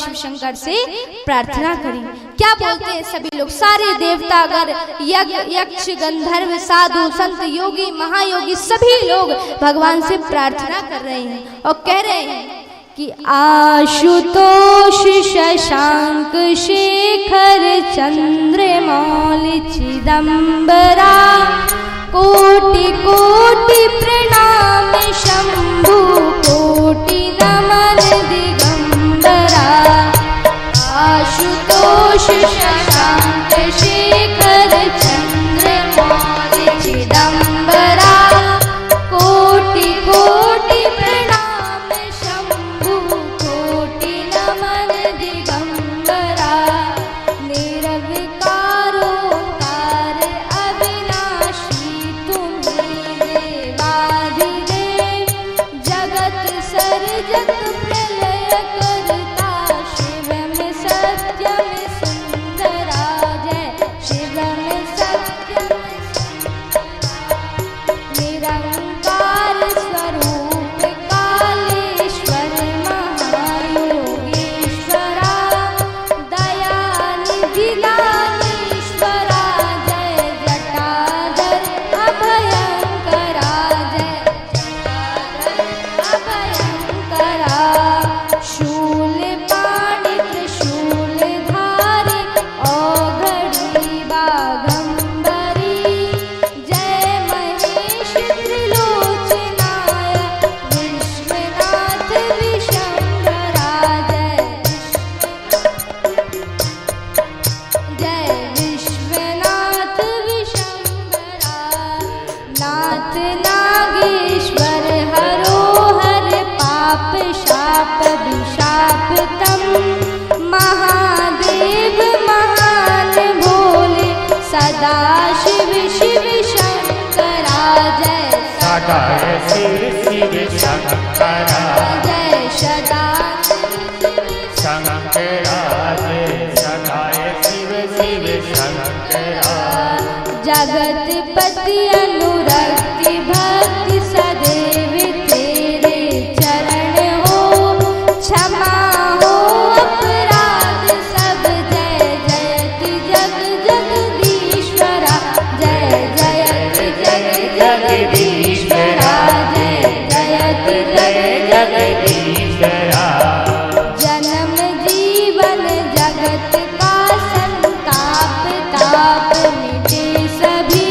शिव शंकर से प्रार्थना करें। क्या बोलते हैं सभी लोग, सारे देवता, अगर यक्ष, गंधर्व, साधु, संत, योगी, महायोगी सभी लोग भगवान से प्रार्थना कर रहे हैं और कह रहे हैं कि आशुतोष शशांक शेखर चंद्रमौलि चिदंबरा कोटि कोटि प्रणाम शंभु कोटि नमन दिगंबरा। आशुतोष शशांक शेखर चंद्रमौलि चिदंबरा कोटि कोटि प्रणाम शंभु कोटि नमन दिगंबरा। निरविकारो कार अविनाशी तुम्हें देवाधिदेव जगत सर्जक प्रलय करता शिव में सत्य में सुंदरा। जय शिव में सत्य में सुंदरा। निरंकार स्वरूप कालेश्वर महायोगेश्वरा दयानिधि दानीश्वरा। जय जटाधर अभयंकरा। जय जटाधर अभयंकरा। शूल पाणि त्रिशूल धारी औघड़ी बाघंबरी। जय महेश त्रिलोचनाय विश्वनाथ विशंभरा। जय विश्वनाथ विशंभरा। नाथ नागेश्वर हरो हर पाप शाप विशाप तम। महादेव महान भोले सदा शिव शिव शंकरा। जय सदाय शिव शिव शंकरा। जय सदा शंकरा जय सदाय शिव शिव शंकरा। जगतपति अनुरक्ति भक्ति सदैव तेरे चरण हो। क्षमा हो अपराध सब। जय जयति जग जगदीश्वरा। जय जयति जग जगदीश्वरा। जय जयति जग जगदीश्वरा। जन्म जीवन जगत का संताप ताप मिटे सभी।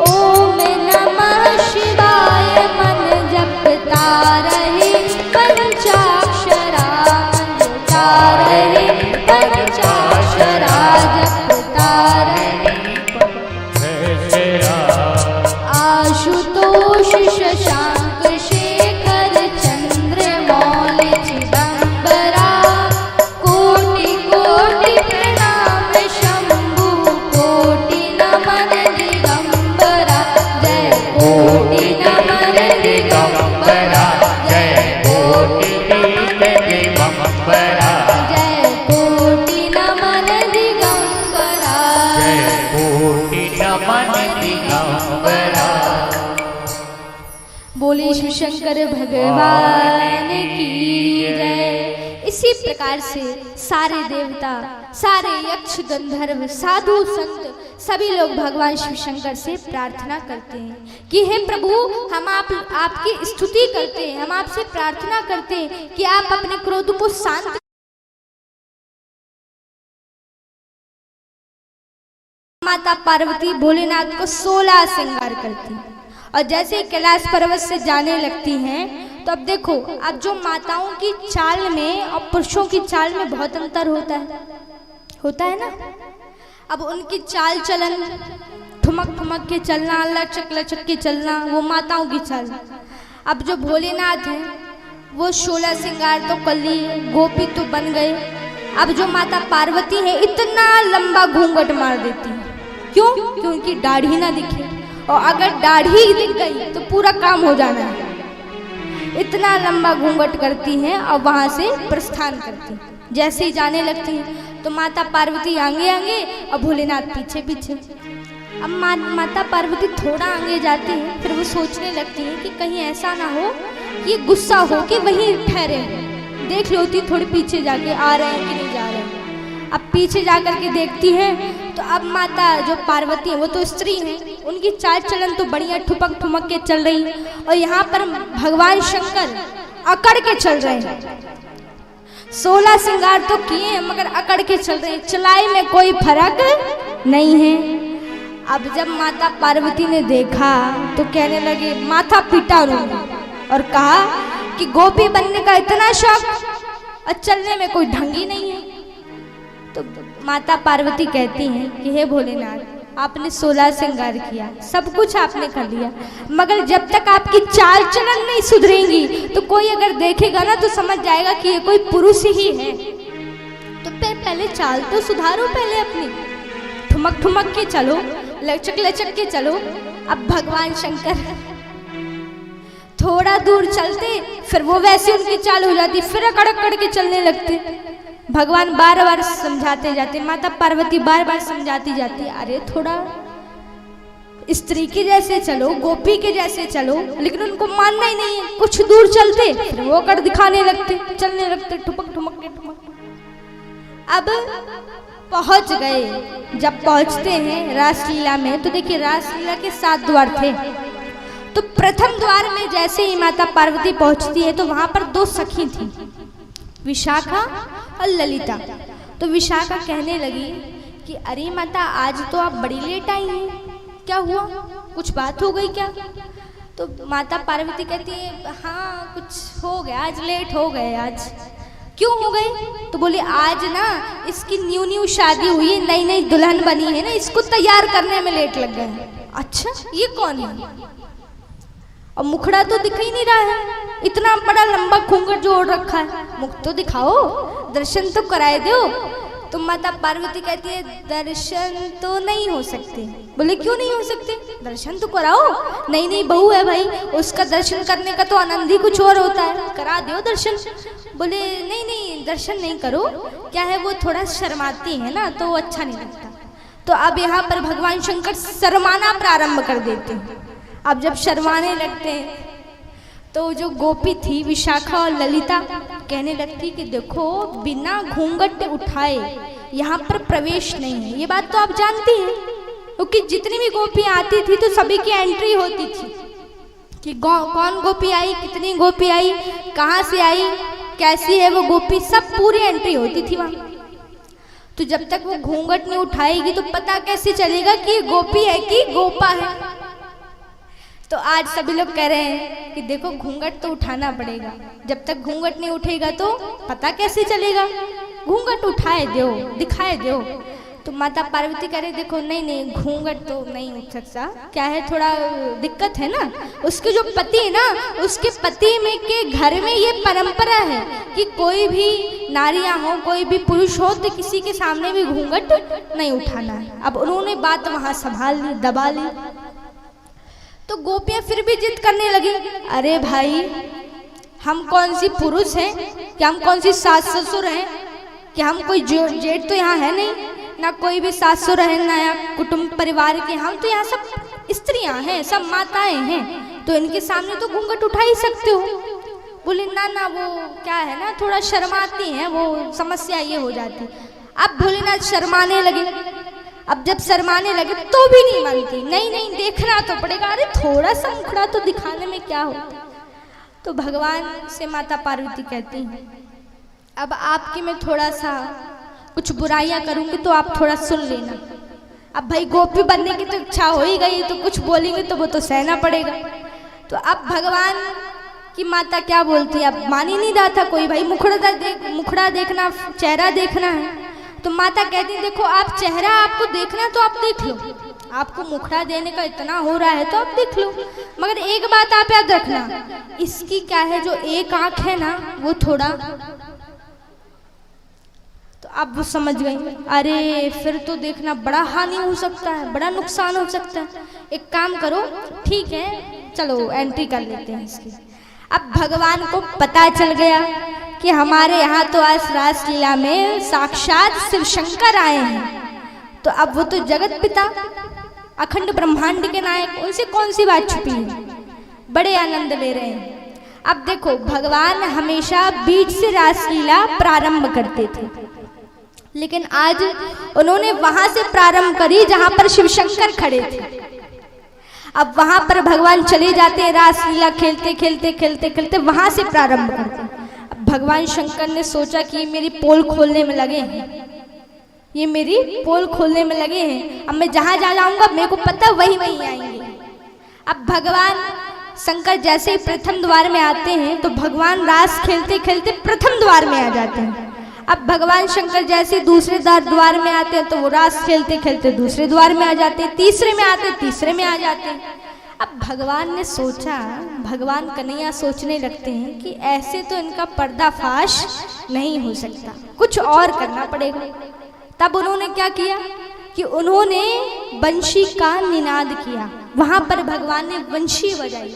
ओम नमः शिवाय मन जपता रहे पंचाक्षरा। मन जपता रहे पंचाक्षरा जपता रहे। आशुतोष शशांक शेखर चंद्रमौलि चिदंबरा कोटि कोटि प्रणाम शंभु कोटि नमन दिगंबरा। जय कोटि नमन दिगंबरा। जय कोटि दिगंबरा। जय कोटि नमन दिगंबरा। जय कोटि नमन दिगंबरा। बोले शिव शंकर भगवान की जय। इसी प्रकार से सारे देवता, सारे यक्ष, गंधर्व, साधु, संत सभी लोग भगवान शिव शंकर से प्रार्थना करते हैं कि हे प्रभु, हम आपकी स्तुति करते हैं, हम आपसे प्रार्थना करते हैं कि आप अपने क्रोध को शांत। माता पार्वती भोलेनाथ को 16 श्रृंगार करती हैं और जैसे ही कैलाश पर्वत से जाने लगती हैं तो अब देखो, अब जो माताओं की चाल में और पुरुषों की चाल में बहुत अंतर होता है ना। अब उनकी चाल चलन, ठुमक ठुमक के चलना, लचक लचक के चलना, वो माताओं की चाल। अब जो भोलेनाथ हैं वो 16 श्रृंगार तो कर लिए, गोपी तो बन गए। अब जो माता पार्वती है इतना लंबा घूंघट मार देती है। क्यों? क्योंकि दाढ़ी ना दिखे, और अगर दाढ़ी दिख गई तो पूरा काम हो जाना है। इतना लंबा घूंघट करती हैं और वहाँ से प्रस्थान करती हैं। जैसे ही जाने लगती हैं तो माता पार्वती आगे आगे और भोलेनाथ पीछे पीछे। अब माता पार्वती थोड़ा आगे जाती है, फिर वो सोचने लगती है कि कहीं ऐसा ना हो कि गुस्सा हो कि वहीं ठहरे। देख ली होती थोड़ी पीछे जाके आ रहे हैं कि नहीं जा रहे हैं। अब पीछे जा कर के देखती है तो अब माता जो पार्वती है वो तो स्त्री है, उनकी चाल चलन तो बढ़िया ठुपक ठुमक के चल रही, और यहाँ पर भगवान शंकर अकड़ के चल रहे हैं। 16 श्रृंगार तो किए हैं मगर अकड़ के चल रहे हैं, चलाई में कोई फर्क नहीं है। अब जब माता पार्वती ने देखा तो कहने लगे, माथा पीटा उन्होंने और कहा कि गोपी बनने का इतना शौक और चलने में कोई ढंग ही नहीं है। तो माता पार्वती कहती हैं कि हे भोलेनाथ, आपने 16 श्रृंगार किया, सब कुछ आपने कर लिया, मगर जब तक आपकी चाल चलन नहीं सुधरेंगी तो कोई अगर देखेगा ना तो समझ जाएगा कि ये कोई पुरुष ही है। तो फिर पहले चाल तो सुधारो, पहले अपनी ठुमक ठुमक के चलो, लचक लचक के चलो। अब भगवान शंकर थोड़ा दूर चलते फिर वो वैसे उनकी चाल हो जाती, फिर अकड़ अकड़ के चलने लगते। भगवान बार बार समझाते जाते, माता पार्वती बार बार समझाती जाती, अरे थोड़ा स्त्री के जैसे चलो, गोपी के जैसे चलो, लेकिन उनको मानना ही नहीं है। कुछ दूर चलते फिर वो कर दिखाने लगते, चलने लगते ठुमक ठुमक के ठुमक। अब पहुंच गए, जब पहुंचते हैं रासलीला में तो देखिए रासलीला के 7 द्वार थे। तो प्रथम द्वार में जैसे ही माता पार्वती पहुंचती है तो वहां पर 2 सखी थी, विशाखा और ललिता। तो विशाखा कहने लगी कि अरे माता, आज तो आप बड़ी लेट आई हैं, क्या हुआ, कुछ बात हो गई क्या? तो माता पार्वती कहती है, हाँ कुछ हो गया, आज लेट हो गए। आज क्यों हो गए? तो बोले, आज ना इसकी न्यू शादी हुई है, नई नई दुल्हन बनी है ना, इसको तैयार करने में लेट लग गए। अच्छा, ये कौन है? और मुखड़ा तो दिख ही नहीं रहा है, इतना बड़ा लंबा घूंघट जो ओढ़ रखा है, मुख तो दिखाओ, दर्शन तो कराए दो। तो माता पार्वती कहती है, दर्शन तो नहीं हो सकते। बोले, क्यों नहीं हो सकते? दर्शन तो कराओ, नई नई बहू है भाई, उसका दर्शन करने का तो आनंद ही कुछ और होता है, करा दो दर्शन। बोले, नहीं नहीं दर्शन नहीं करो, क्या है वो थोड़ा शर्माती है ना तो अच्छा नहीं लगता। तो अब यहाँ पर भगवान शंकर शर्माना प्रारंभ कर देते हैं। अब जब शर्माने लगते हैं तो जो गोपी थी विशाखा और ललिता कहने लगती कि देखो, बिना घूंघट उठाए यहाँ पर प्रवेश नहीं है। ये बात तो आप जानती हैं, क्योंकि जितनी भी गोपी आती थी तो सभी की एंट्री होती थी कि कौन गोपी आई, कितनी गोपी आई, कहाँ से आई, कैसी है वो गोपी, सब पूरी एंट्री होती थी वहाँ। तो जब तक वो घूंघट नहीं उठाएगी तो पता कैसे चलेगा कि ये गोपी है कि गोपा है? तो आज सभी लोग कह रहे हैं कि देखो, घूंघट तो उठाना पड़ेगा, जब तक घूंघट नहीं उठेगा तो पता कैसे चलेगा, घूंघट उठाए दो, दिखाए दो। तो माता पार्वती कह रहे, देखो नहीं नहीं घूंघट तो नहीं उठ सकता, क्या है थोड़ा दिक्कत है ना, उसके जो पति है ना, उसके पति में के घर में ये परंपरा है कि कोई भी नारियां हो, कोई भी पुरुष हो तो किसी के सामने भी घूंघट नहीं उठाना है। अब उन्होंने बात वहां संभाल ली, दबा ली। तो गोपियां फिर भी जिद करने लगी, अरे भाई, हम कौन सी पुरुष हैं, कि हम कौन सी सास ससुर हैं, कि हम कोई जेठ तो यहाँ है नहीं, ना कोई भी सास ससुर है, ना यहाँ कुटुंब परिवार के, हम तो यहाँ सब स्त्रियां हैं, सब माताएं हैं, तो इनके सामने तो घूंघट उठा ही सकते हो। बोले, ना ना वो क्या है ना, थोड़ा शर्माती हैं, वो समस्या ये हो जाती। अब भोलेनाथ शर्माने लगे। अब जब शर्माने लगे तो भी नहीं मानती, नहीं नहीं देखना तो पड़ेगा, अरे थोड़ा सा मुखड़ा तो दिखाने में क्या होता। तो भगवान से माता पार्वती कहती हैं, अब आपकी मैं थोड़ा सा कुछ बुराइयां करूंगी तो आप थोड़ा सुन लेना। अब भाई गोपी बनने की तो इच्छा हो ही गई, तो कुछ बोलेंगे तो वो तो सहना पड़ेगा। तो अब भगवान की माता क्या बोलती है, अब मान ही नहीं रहा था कोई, भाई मुखड़ा देखना, चेहरा देखना है। तो माता कहती, देखो आप चेहरा आपको देखना तो आप देख लो, आपको मुखड़ा देने का इतना हो रहा है तो आप देख लो, मगर एक बात आप याद रखना, इसकी क्या है, जो एक आंख है ना वो थोड़ा। तो अब वो समझ गई, अरे फिर तो देखना बड़ा हानि हो सकता है, बड़ा नुकसान हो सकता है, एक काम करो, ठीक है चलो एंट्री कर लेते हैं इसकी। अब भगवान को पता चल गया कि हमारे यहाँ तो आज रासलीला में साक्षात शिव शंकर आए हैं, तो अब वो तो जगत पिता, अखंड ब्रह्मांड के नायक, उनसे कौन सी बात छुपी है, बड़े आनंद ले रहे हैं। अब देखो, भगवान हमेशा बीच से रासलीला प्रारंभ करते थे, लेकिन आज उन्होंने वहां से प्रारंभ करी जहां पर शिव शंकर खड़े थे। अब वहां पर भगवान चले जाते हैं, रासलीला खेलते खेलते खेलते खेलते वहां से प्रारंभ करते हैं। अब भगवान शंकर ने सोचा कि ये मेरी पोल खोलने में लगे हैं, ये मेरी पोल खोलने में लगे हैं, अब मैं जहां जा जाऊंगा मेरे को पता वही वही आएंगे। अब भगवान शंकर जैसे ही प्रथम द्वार में आते हैं तो भगवान रास खेलते खेलते प्रथम द्वार में आ जाते हैं। अब भगवान शंकर जैसे दूसरे द्वार में आते हैं तो वो रास खेलते खेलते दूसरे द्वार में आ जाते हैं, तीसरे में आते हैं तीसरे में आ जाते हैं। अब भगवान ने सोचा, भगवान कन्हैया सोचने लगते हैं कि ऐसे तो इनका पर्दाफाश नहीं हो सकता, कुछ और करना पड़ेगा। तब उन्होंने क्या किया कि उन्होंने बंशी का निनाद किया। वहां पर भगवान ने बंशी बजाई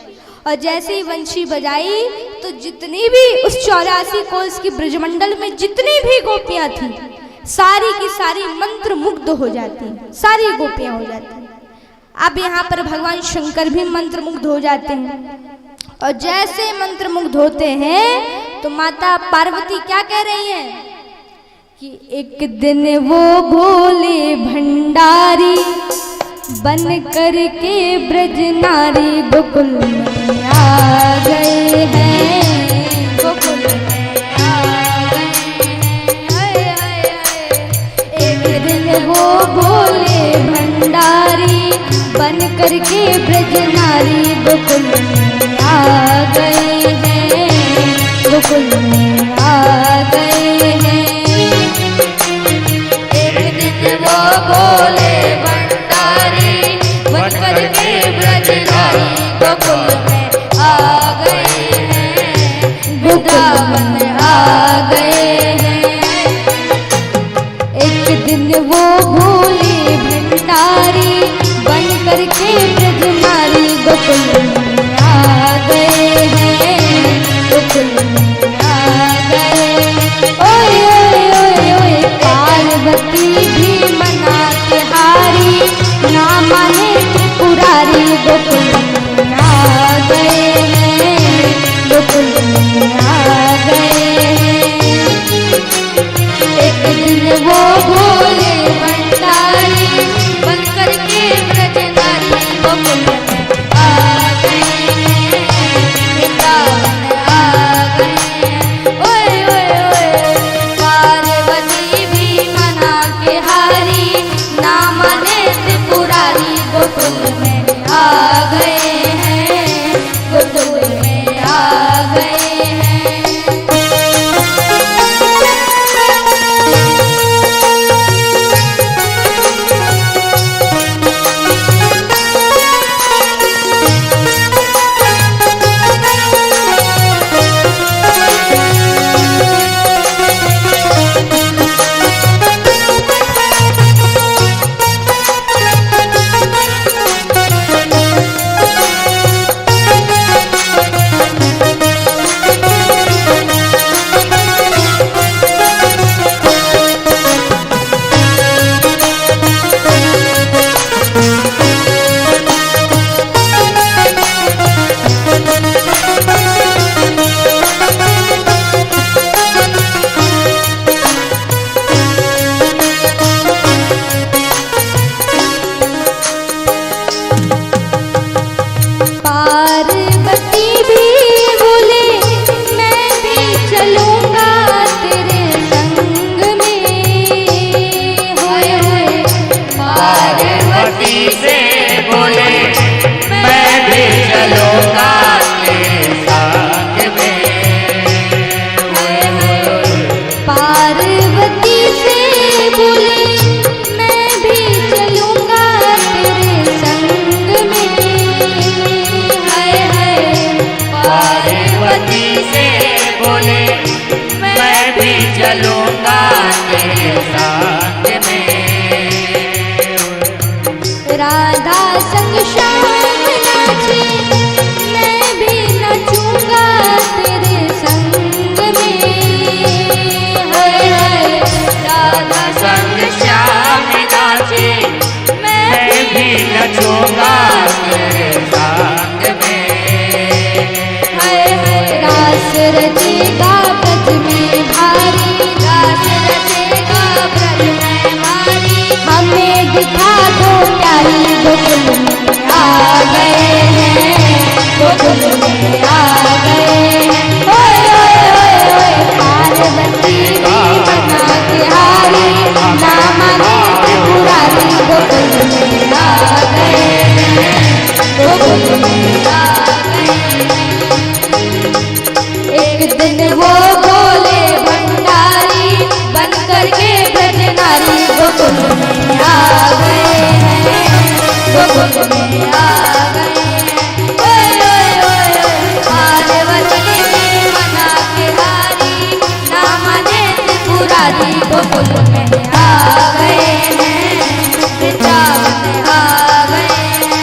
और जैसे ही बंशी बजाई तो जितनी भी उस 84 कोस की ब्रजमंडल में जितनी भी गोपियां थी सारी की सारी मंत्र मुग्ध हो जाती, सारी गोपियां हो जाती। अब यहाँ पर भगवान शंकर भी मंत्र मुग्ध हो जाते हैं और जैसे मंत्र मुग्ध होते हैं तो माता पार्वती क्या कह रही हैं कि एक दिन वो भोले भंडारी बन करके ब्रज नारी गोकुल में आ गए हैं, गोकुल में आ गए हैं, हाय हाय। एक दिन वो भोले भंडारी बन करके ब्रज नारी गोकुल में आ गए हैं, गोकुल में आ गए हैं। एक दिन वो भोले करके ब्रज नारी गोकुल में आ गए हैं, वृंदावन में आ गए हैं। एक दिन वो भोले भंडारी बन करके ब्रज नारी गोकुल में आ गए हैं, गोकुल में आ गए। ओए ओए ओए ओए पार्वती भी मना के हारी, ना माने त्रिपुरारी गोकुल में आ गए हैं, गोकुल में आ गए हैं। एक दिन वो भोले भंडारी बन करके ब्रज नारी गोकुल में आ गए हैं, वृंदावन आ गए हैं। ओए ओए ओए पार्वती भी मना के हारी, ना माने त्रिपुरारी गोकुल में आ गए हैं, गोकुल में आ गए हैं। बिठा दो प्यारी गोकुल में आ गए हैं, गोकुल में आ गए हैं। ओए ओए ओए ओए पार्वती बना के हारी, ना माने त्रिपुरारी गोकुल में आ गए हैं, गोकुल में आ गए हैं। एक दिन वो बोले भंडारी बन करके ब्रजनारी गोकुल में आ गए हैं, गोकुल में आ गए हैं। ओए ओए ओए पार्वती मना के हारी, ना माने त्रिपुरारी गोकुल में आ गए हैं, वृंदावन में आ गए हैं।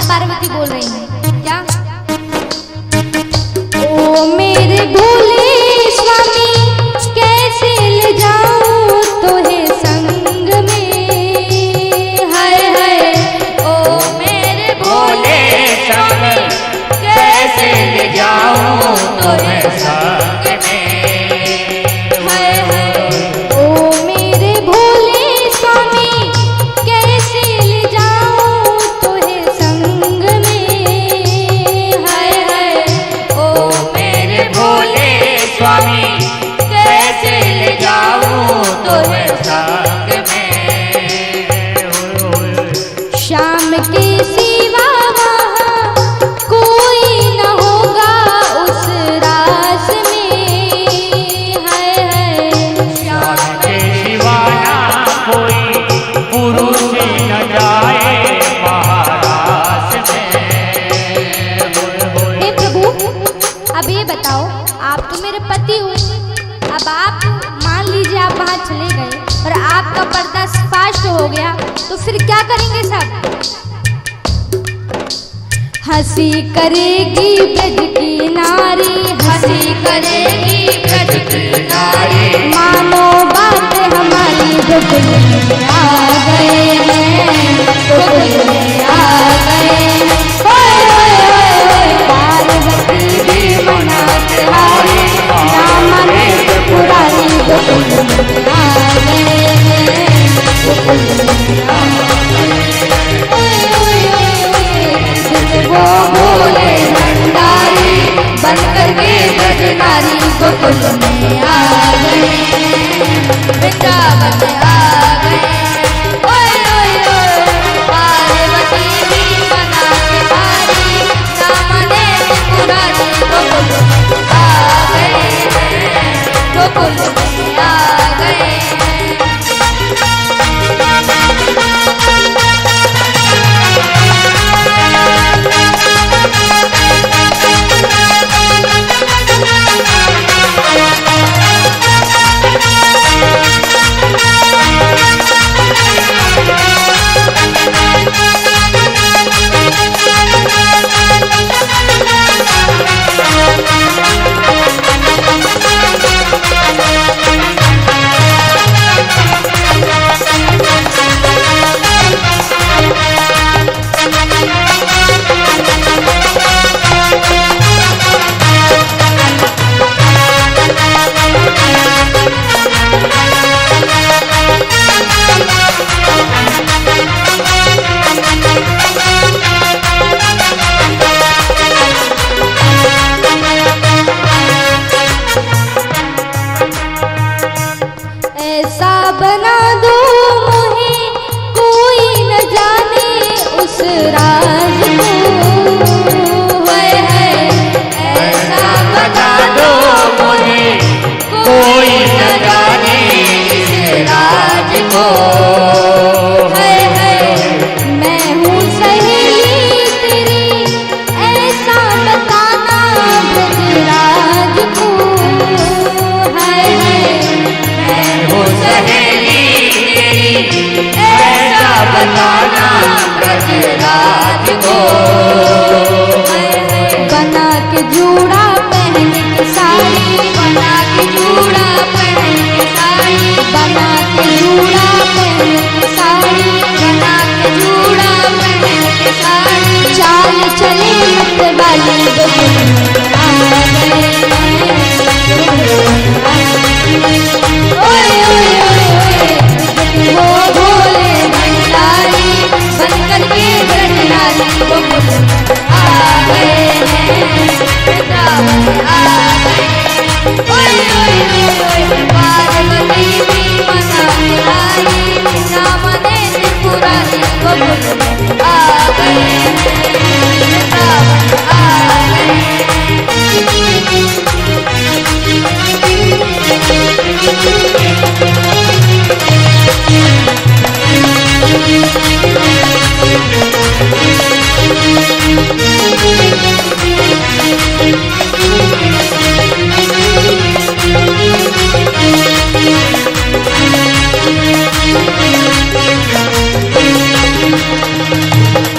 पार्वती बोल रही है क्या? ओ मेरे भोले स्वामी कैसे ले जाऊं तोहे संग में, हाय हाय। ओ मेरे भोले स्वामी कैसे ले जाऊं तोहे संग में, हाय हाय। ओ मेरे भोले स्वामी कैसे ले जाऊं तोहे संग में, हाय हाय। ओ मेरे भोले स्वामी कैसे ले जाऊं तोहे संग में। शाम के सिवा वहाँ कोई न होगा उस रास में, हाय हाय। शाम के सिवा ना कोई पुरुष न जाए महाराज में। हे प्रभु अब ये बताओ, आप तो मेरे पति हो, अब आप मान लीजिए आप वहाँ चले गए और आपका पर्दा स्पष्ट हो गया तो फिर क्या करेंगे सब? हंसी करेगी ब्रज की नारी, हंसी करेगी ब्रज की नारी, मानो बात हमारी गोकुल में आ गए हैं, गोकुल में आ गए हैं। ओए ओए ओए ओए पार्वती भी मना के हारी, ना माने त्रिपुरारी गोकुल में आ गए हैं, गोकुल में आ गए हैं। ओए ओए ओए ओए वो भोले भंडारी बन करके ब्रजनारी गोकुल में आ गए हैं, वृंदावन में आ गए हैं। ओए ओए ओए पार्वती भी मना के हारी, ना माने त्रिपुरारी गोकुल में आ गए हैं, गोकुल में आ गए हैं। के जूड़ा पहन के साड़ी, बना के जूड़ा पहन के साड़ी, बना के जूड़ा पहन के साड़ी, बना के जूड़ा पहन के साड़ी, चाल चले मत वाली दुल्हन आ गए ओए ओए ओए ओए वो भोले भंडारी बनकर के ब्रजनारी वो आ गए हैं, वृंदावन आ गए। ओए ओए ओए ओए पार्वती भी मना के आई, ना मने त्रिपुरारी वो आ गए हैं, वृंदावन आ गए।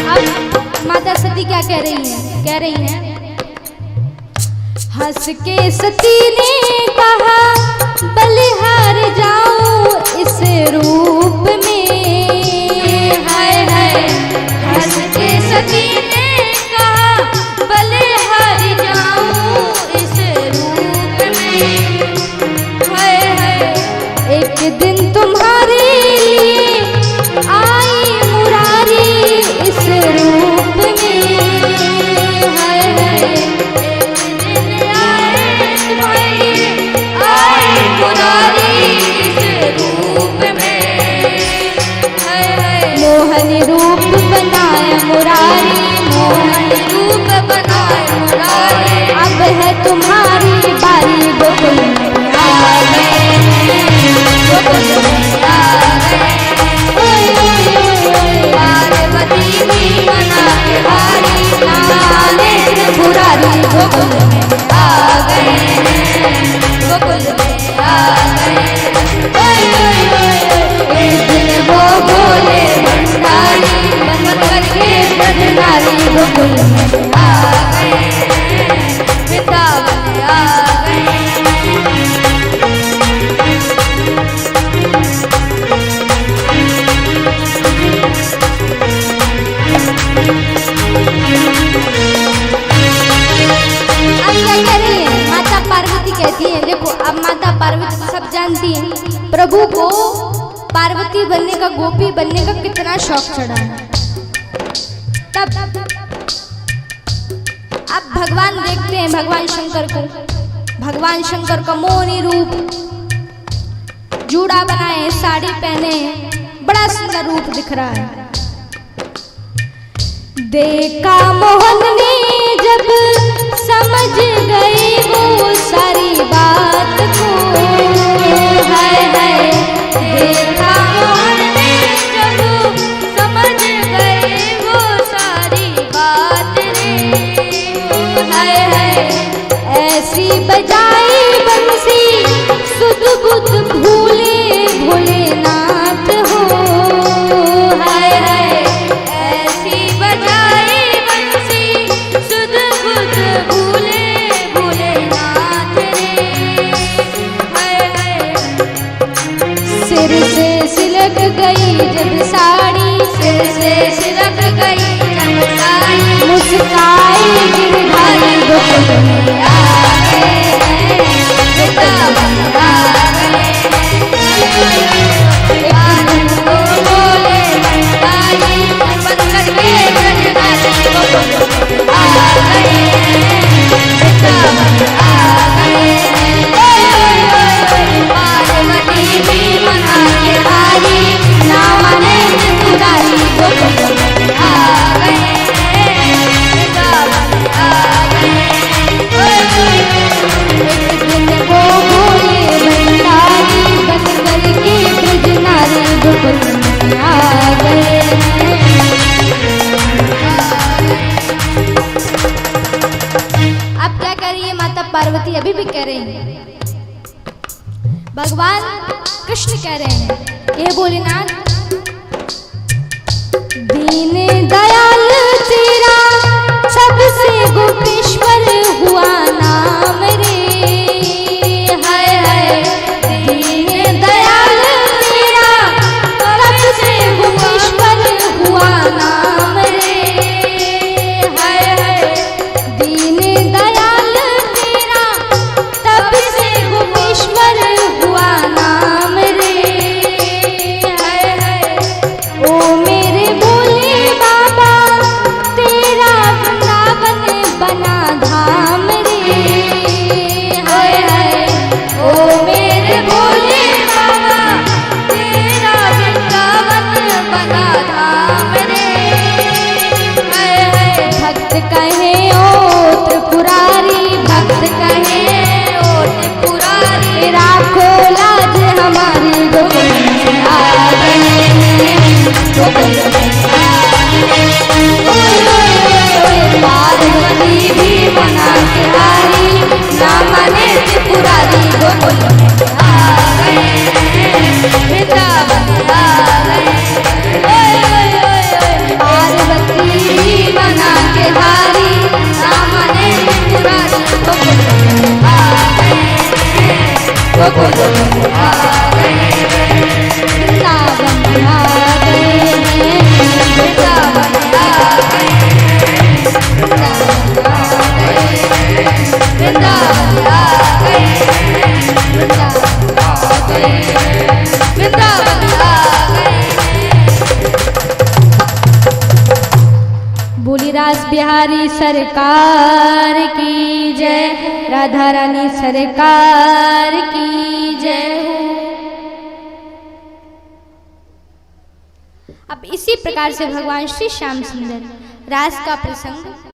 अब माता सती क्या कह रही है? कह रही है, हंस के सती ने कहा बलिहार जाऊं इस रूप में, हाय हाय हंस के सती ने कहा बलिहार जाऊं इस रूप में, हाय हाय एक दिन तुम्हारे लिए आई मुरारी इस रूप में, हाय हाय एक दिन आए तुम्हारे आए मुरारी इस रूप में, हाय हाय मोहन रूप बनाया मुरारी, मोहन रूप बनाए मुरारी, अब है तुम्हारी बारी गोकुल में आ गए गोकुल में आ गए। ओए ओए ओए ओए पार्वती भी मना के हारी, नाने त्रिपुरारी गोकुल में आ गए हैं, गोकुल में आ गए। ओए ओए ओए ओए एक दिन वो भोले भंडारी बनकर के ब्रजनारी गोकुल में आ गए हैं, वृंदावन आ गए। अब क्या कह रही है? माता पार्वती कहती है, देखो अब माता पार्वती तो सब जानती है, प्रभु को पार्वती बनने का, गोपी बनने का कितना शौक चढ़ा है। तब अब भगवान देखते हैं भगवान शंकर को, भगवान शंकर का मोहनी रूप, जूड़ा बनाए, साड़ी पहने, बड़ा सुंदर रूप दिख रहा है। देखा मोहन ने जब समझ गई वो सारी बात को, हाय हाय देखा मोहन ने जब समझ गए वो सारी बात रे, हाय हाय ऐसी बजाई बंसी सुध बुध भूले भोलेनाथ हो, हाय हाय ऐसी बजाई बंसी सुध बुध भूले भोलेनाथ रे, हाय हाय सिर से सिलक गई जब साड़ी, सिर से सिरक गई जब साड़ी, मुस्काई गिरधारी गोकुल में आ गए हैं, वृंदावन आ गए। आनंद को बोले भंडारी बनकर के ब्रजनारी गोकुल में आ गए हैं, वृंदावन आ गए। ओए ओए ओए ओए पार्वती भी मना के हारी, ना मने त्रिपुरारी गोकुल में आ गए हैं, वृंदावन आ गए। ओए ओए एक दिन वो भोले भंडारी बनकर के ब्रजनारी गोकुल में आ गए हैं। अब क्या कर रही है माता पार्वती? अभी भी कह रही है, भगवान कृष्ण कह रहे हैं, हे भोलेनाथ दीन दयाल तेरा सबसे से गोपेश्वर हुआ नाम रे, हाय हाय दीन दयाल तेरा तब से गोपेश्वर हुआ नाम रे, हाय हाय दीन दयाल तेरा तब से गोपेश्वर हुआ नाम रे, हाय हाय ओ मेरे भोले बाबा तेरा वृंदावन बना धाम रे, हाय हाय ओ मेरे भोले बाबा तेरा वृंदावन बना धाम रे, हाय हाय भक्त कहे ओ त्रिपुरारी, भक्त कहे ओ त्रिपुरारी राखो लाज हमारी गोविंद से आ गए, गोविंद से आ गए। ओए ओए ओए ओए पार्वती भी मना के हारी, ना माने त्रिपुरारी गोकुल में आ गए, वृंदावन आ गए। ओए ओए ओए ओए पार्वती भी मना के हारी, ना माने त्रिपुरारी गोकुल में आ गए, गोकुल में आ गए, वृंदावन आ गए, वृंदावन आ गए, वृंदावन आ गए, वृंदावन आ गए, वृंदावन आ गए, वृंदावन आ गए। बोली रास बिहारी सरकार की जय, राधा रानी सरकार की जय हो। अब इसी प्रकार से भगवान श्री श्याम सुंदर रास का प्रसंग